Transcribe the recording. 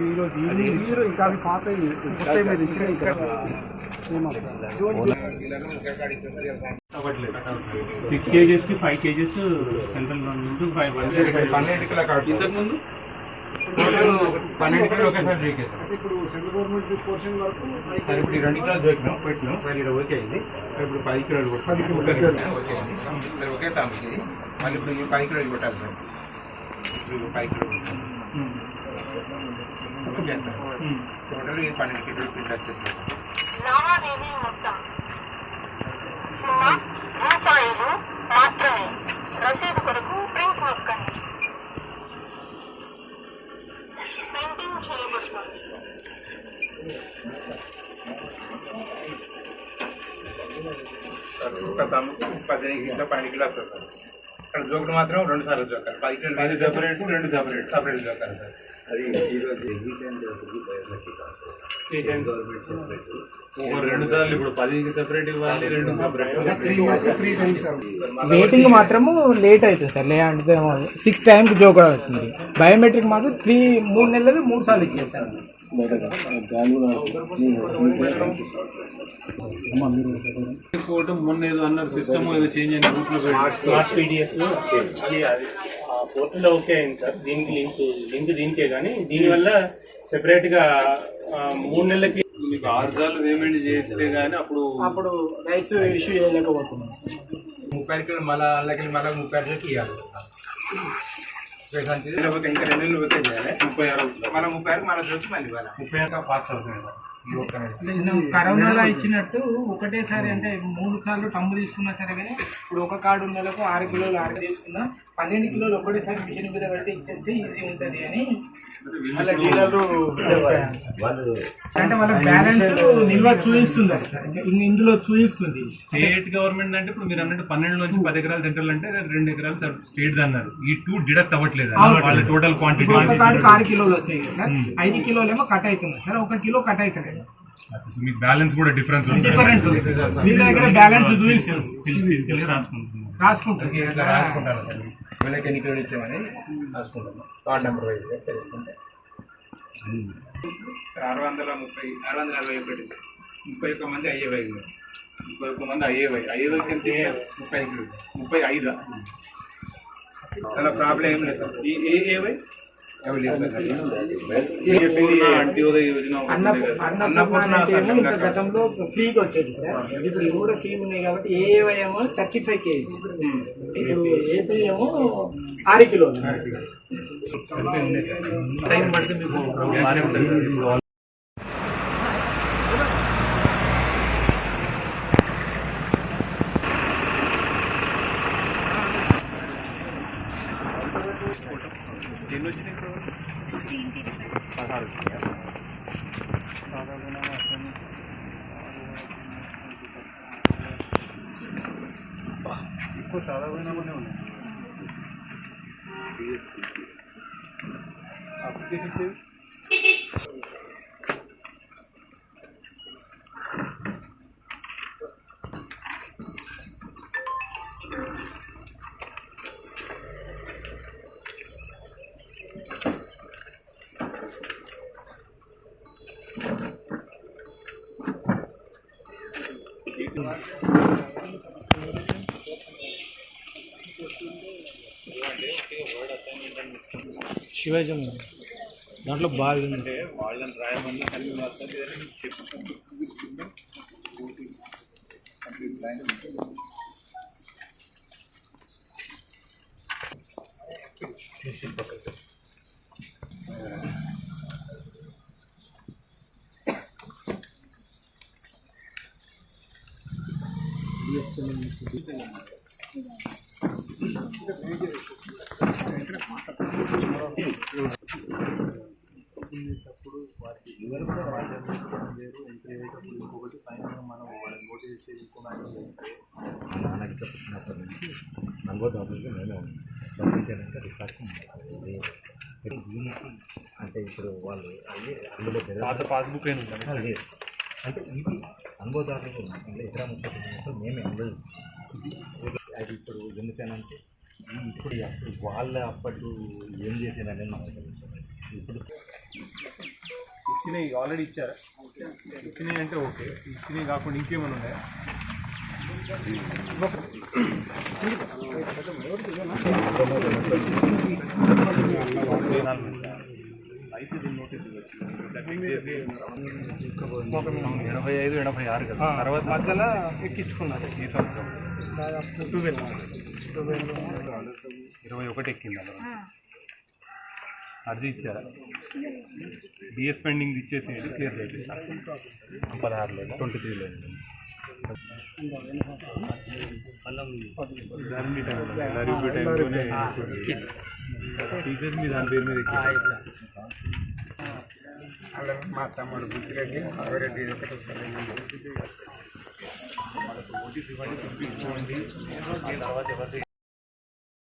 ఈరోజు ఇంకా అవి పాత మీరు ఇచ్చిన ఇక్కడ 6 kgs की 5 kgs సెంట్రల్ గవర్నమెంట్ 5 ఇంతకుముందు 12 కిలో ఒకేసారి బ్రేక్ చేశారు. ఇప్పుడు సెంట్రల్ గవర్నమెంట్ పోర్షన్ వరకు సార్ ఇప్పుడు 2 కిలోలు పెట్టినాం సార్ ఇక్కడ ఓకే అయింది. ఇప్పుడు 10 కిలోలు కొట్టాలి ఓకే అయింది ఒకే తామికి మళ్ళీ ఇప్పుడు 10 కిలోలు కొట్టాలి సార్. ఇప్పుడు 5 కిలోలు ఓకే సార్ టోటల్ 12 కిలోలు ప్రింట్ వచ్చేసి లావాదేవీ మొత్తం ₹0 మాత్రమే. రసీదు కొరకు ప్రింట్ నొక్కండి. ప్రింటింగ్ చేయబడుతుంది. ఒక తమ్ముకు 15 కిలో 12 కిలో వస్తుంది సార్. అక్కడ జోకులు మాత్రం 2 సార్లు జోకాలి. 10 కిలో సెపరేట్ 2 సపరేట్ జోకాలి సార్. అది ఈరోజు 2 సార్లు ఇప్పుడు 10కి సెపరేట్ ఇవ్వాలి 2 సెపరేట్. వెయిటింగ్ మాత్రము లేట్ అవుతుంది సార్. లేదంటే 6 టైంకి జోకడ అవుతుంది. బయోమెట్రిక్ మాత్రం 3 నెలలు 3 సార్లు ఇచ్చేస్తాను సార్. మొన్న ఏదో అన్నారు సిస్టమ్ ఏదో చేంజ్ అయింది స్మార్ట్ పీడిఎస్ పోర్టల్ ఓకే అయింది సార్. దీనికి లింక్ దీనికే కానీ దీనివల్ల సెపరేట్ గా 3 నెలలకి 6 సార్లు పేమెంట్ చేస్తే గానీ అప్పుడు రైస్ ఇష్యూ చేయలేకపోతున్నాం. 30 కిలో మళ్ళీ అందులోకి మళ్ళీ 30 కిలోకి ఇవ్వాలి. ఇంకా 2 నెలలు ఓకే చేయాలి. 36 మళ్ళీ 36 మళ్ళీ చూసి మళ్ళీ ఇవ్వాలి. 36 పాస్ అవుతుంది. కరోనాలో ఇచ్చినట్టు ఒకటేసారి అంటే 3 సార్లు టమ్ము తీసుకున్నా సరే కానీ ఇప్పుడు ఒక కార్డు నెలకు 6 కిలోలు 6 తీసుకున్నా 12 కిలోలు ఒకటేసారి మిషన్ మీద పెట్టి ఇచ్చేస్తే ఈజీ ఉంటుంది అని వాళ్ళ డీలర్లు అంటే వాళ్ళ బ్యాలెన్స్ నిల్వ చూపిస్తుంది సార్. ఇందులో చూపిస్తుంది స్టేట్ గవర్నమెంట్ అంటే ఇప్పుడు మీరు అన్నట్టు 12 నుంచి 10 ఎకరాలు సెంట్రల్ అంటే 2 ఎకరాలు స్టేట్ అన్నారు. ఈ 2 డిడక్ట్ అవ్వట్లేదు వాళ్ళ టోటల్ క్వాంటిటీ. ఒక కార్డుకి 6 కిలోలు వస్తాయి కదా సార్. 5 కిలోలు ఏమో కట్ అవుతుంది సార్. 1 కిలో కట్ అవుతుంది. మీకు బ్యాలెన్స్ కూడా డిఫరెన్స్ వీళ్ళ దగ్గర బ్యాలెన్స్ చూపిస్తుంది. రాసుకుంటారు వీళ్ళకి ఎన్ని కిలోలు ఇచ్చామని రాసుకుంటాము. కార్డ్ నెంబర్ వైజ్ తెలుసుకుంటే 630 641 31 మంది అయ్యేవై 31 మంది అయ్యేవై కంటే 30 కిలోలు 35 అలా ప్రాబ్లం ఏం లేదు సార్. ఏవై గతంలో ఫ్రీగా వచ్చేది సార్. ఇప్పుడు ఇవి కూడా ఫ్రీ ఉన్నాయి కాబట్టి ఏమో 35 kg. ఇప్పుడు ఏపీ ఏమో 6 కిలోలు. టైం పడితే మీకు బాగానే ఉంటుంది. ఎక్కువ చాలా పోయినామనే ఉన్నాయి. అప్లికేషన్ శివాజీ దాంట్లో బాగుంది. వాళ్ళని రాయమని కలిగి అప్పుడు వారికి ఎవరు కూడా వాళ్ళు వేరు ఎంట్రీ అయ్యేటప్పుడు ఇంకొకటి పైన మనం వాళ్ళని మోటివేట్ చేసుకోవడానికి నాన్నకి పుట్టినప్పటి నుంచి నల్గొండకి నేనే పంపించానంటే డిపార్ట్మెంట్ దీనికి అంటే ఇప్పుడు వాళ్ళు అందులో పాత పాస్బుక్ అయినా లేదు అంటే ఇది అనుభవదారులు అంటే ఇతర ముఖ్య మేమే అనుభవం అది ఇప్పుడు ఎందుకనంటే ఇప్పుడు అప్పుడు వాళ్ళ అప్పట్లో ఏం చేసేదని నాకు తెలుసు. ఇప్పుడు ఇచ్చినవి ఆల్రెడీ ఇచ్చారా? ఇచ్చినవి అంటే ఓకే, ఇచ్చినవి కాకుండా ఇంకేమైనా ఉన్నాయా? అయితే దీన్ని నోటీస్ 85, 86 కదా. తర్వాత మధ్యలో ఎక్కించుకున్నారు ఈ సంవత్సరం దాదాపు 21 ఎక్కింది. అలా అర్జీ ఇచ్చారా? డిఎస్ పెండింగ్ ఇచ్చేసి క్లియర్ చేపిస్తారు. 16 లేదా 23 లేదు. గ్యారంటీ టైం రివ్యూ టైంలోనే టీచర్స్ మీ దాని పేరు మీద మా తమ్ముడు బుద్ధిరెడ్డి రెడ్డి ఓటీసీ ఇవ్వండి, తర్వాత ఎవరి